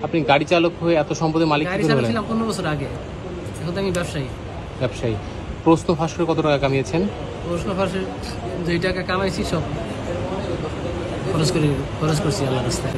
আপনি গাড়ি চালক হয়ে এত সম্পদের মালিক গাড়ি কি করে হলেন? চালাচ্ছিলাম 15 বছর আগে। এখন তো আমি ব্যবসায়ী। ব্যবসায়ী। প্রশ্ন ফাঁস করে কত টাকা কামিয়েছেন? প্রশ্ন ফাঁসে 2 টাকা কামাইছি, সব খরচ করছি আল্লাহর রাস্তায়।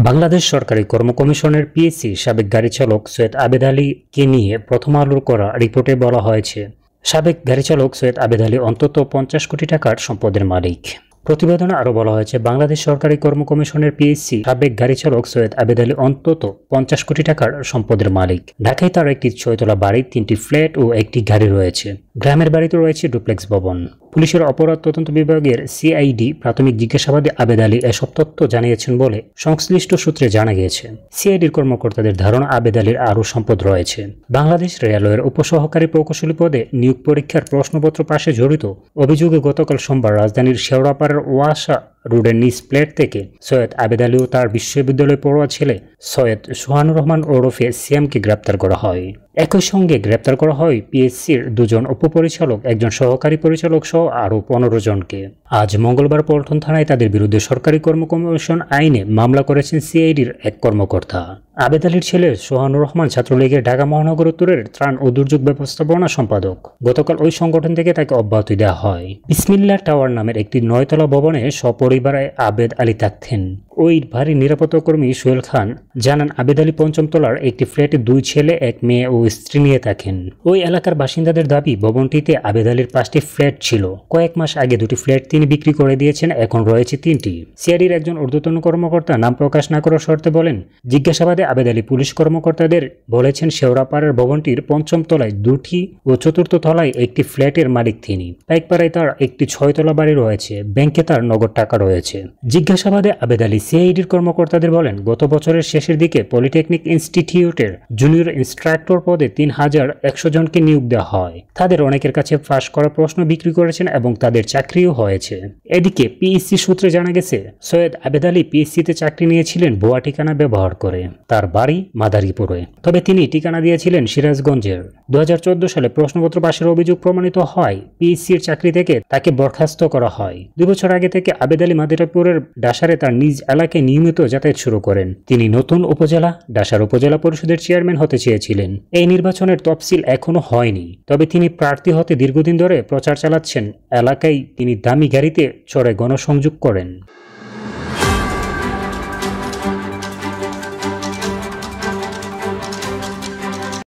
বাংলাদেশ সরকারি কর্ম কমিশনের পিএসসি সাবেক গাড়ি চালক সৈয়দ আবেদ আলীকে নিয়ে প্রথম আলোর করা রিপোর্টে বলা হয়েছে, সাবেক গাড়ি চালক সৈয়দ আবেদ আলী অন্তত 50 কোটি টাকার সম্পদের মালিক। প্রতিবেদনে আরও বলা হয়েছে, বাংলাদেশ সরকারি কর্ম কমিশনের পিএসসি সাবেক গাড়ি চালক সৈয়দ আবেদ আলী অন্তত 50 কোটি টাকার সম্পদের মালিক। ঢাকায় তার একটি 6তলা বাড়ি, 3টি ফ্ল্যাট ও একটি গাড়ি রয়েছে। গ্রামের বাড়িতে রয়েছে ডুপ্লেক্স ভবন। পুলিশের অপরাধ তদন্ত বিভাগের সিআইডি প্রাথমিক জিজ্ঞাসাবাদে আবেদ আলী এসব তথ্য জানিয়েছেন বলে সংশ্লিষ্ট সূত্রে জানা গিয়েছে। সিআইডির কর্মকর্তাদের ধারণা আবেদ আলীর আরও সম্পদ রয়েছে। বাংলাদেশ রেলওয়ের উপসহকারী প্রকৌশলী পদে নিয়োগ পরীক্ষার প্রশ্নপত্র পাশে জড়িত অভিযোগে গতকাল সোমবার রাজধানীর শেওড়াপাড়ার ওয়াসা রোডের নিজ প্লেট থেকে সৈয়দ আবেদ আলী ও তার বিশ্ববিদ্যালয় পড়ুয়া ছেলে সৈয়দ সোহানুর রহমান ওরফে সিয়ামকে গ্রেপ্তার করা হয়। একই সঙ্গে গ্রেপ্তার করা হয় পিএসসির 2 জন উপপরিচালক, 1 জন সহকারী পরিচালক সহ আরও 15 জনকে। আজ মঙ্গলবার পল্টন থানায় তাদের বিরুদ্ধে সরকারি কর্ম কমিশন আইনে মামলা করেছেন সিআইডির এক কর্মকর্তা। আবেদ আলীর ছেলে সোহানুর রহমান ছাত্রলীগের ঢাকা মহানগর উত্তরের ত্রাণ ও দুর্যোগ ব্যবস্থাপনা সম্পাদক। গতকাল ওই সংগঠন থেকে তাকে অব্যাহতি দেওয়া হয়। বিসমিল্লাহ টাওয়ার নামের একটি 9তলা ভবনে সপরিবারে আবেদ আলী থাকতেন। ওই ভারী নিরাপত্তা কর্মী সোহেল খান জানান, আবেদ আলী 5ম তলার একটি ফ্ল্যাটে 2 ছেলে, 1 মেয়ে ও স্ত্রী নিয়ে থাকেন। ওই এলাকার বাসিন্দাদের দাবি, ভবনটিতে আবেদ আলীর 5টি ফ্ল্যাট ছিল। কয়েক মাস আগে 2টি ফ্ল্যাট তিনি বিক্রি করে দিয়েছেন, এখন রয়েছে 3টি। সিআইডির একজন ঊর্ধ্বতন কর্মকর্তা নাম প্রকাশ না করার শর্তে বলেন, জিজ্ঞাসাবাদে আবেদ আলী পুলিশ কর্মকর্তাদের বলেছেন, শেওড়াপাড়ার ভবনটির 5ম তলায় 2টি ও 4র্থ তলায় একটি ফ্ল্যাটের মালিক তিনি। পাইকপাড়ায় তার একটি 6তলা বাড়ি রয়েছে। ব্যাংকে তার নগদ টাকা রয়েছে। জিজ্ঞাসাবাদে আবেদ আলী সিআইডির কর্মকর্তাদের বলেন, গত বছরের শেষের দিকে পলিটেকনিক ইনস্টিটিউটের জুনিয়র ইনস্ট্রাক্টর পদে 3100 জনকে নিয়োগ দেওয়া হয়। তাদের অনেকের কাছে ফাঁস করা প্রশ্ন বিক্রি করেছেন এবং তাদের চাকরিও হয়েছে। এদিকে পিএসসি সূত্রে জানা গেছে, সৈয়দ আবেদ আলী পিএসসিতে চাকরি নিয়েছিলেন ভুয়া ঠিকানা ব্যবহার করে। তার বাড়ি মাদারীপুরে, তবে তিনি ঠিকানা দিয়েছিলেন সিরাজগঞ্জের। 2014 সালে প্রশ্নপত্র পাশের অভিযোগ প্রমাণিত হয় পিএসসির চাকরি থেকে তাকে বরখাস্ত করা হয়। 2 বছর আগে থেকে আবেদ আলী মাদারীপুরের ডাসারে তার নিজ এলাকায় নিয়মিত যাতায়াত শুরু করেন। তিনি নতুন উপজেলা ডাসার উপজেলা পরিষদের চেয়ারম্যান হতে চেয়েছিলেন। এই নির্বাচনের তফসিল এখনো হয়নি, তবে তিনি প্রার্থী হতে দীর্ঘদিন ধরে প্রচার চালাচ্ছেন। এলাকায় তিনি দামি গাড়িতে চড়ে গণসংযোগ করেন।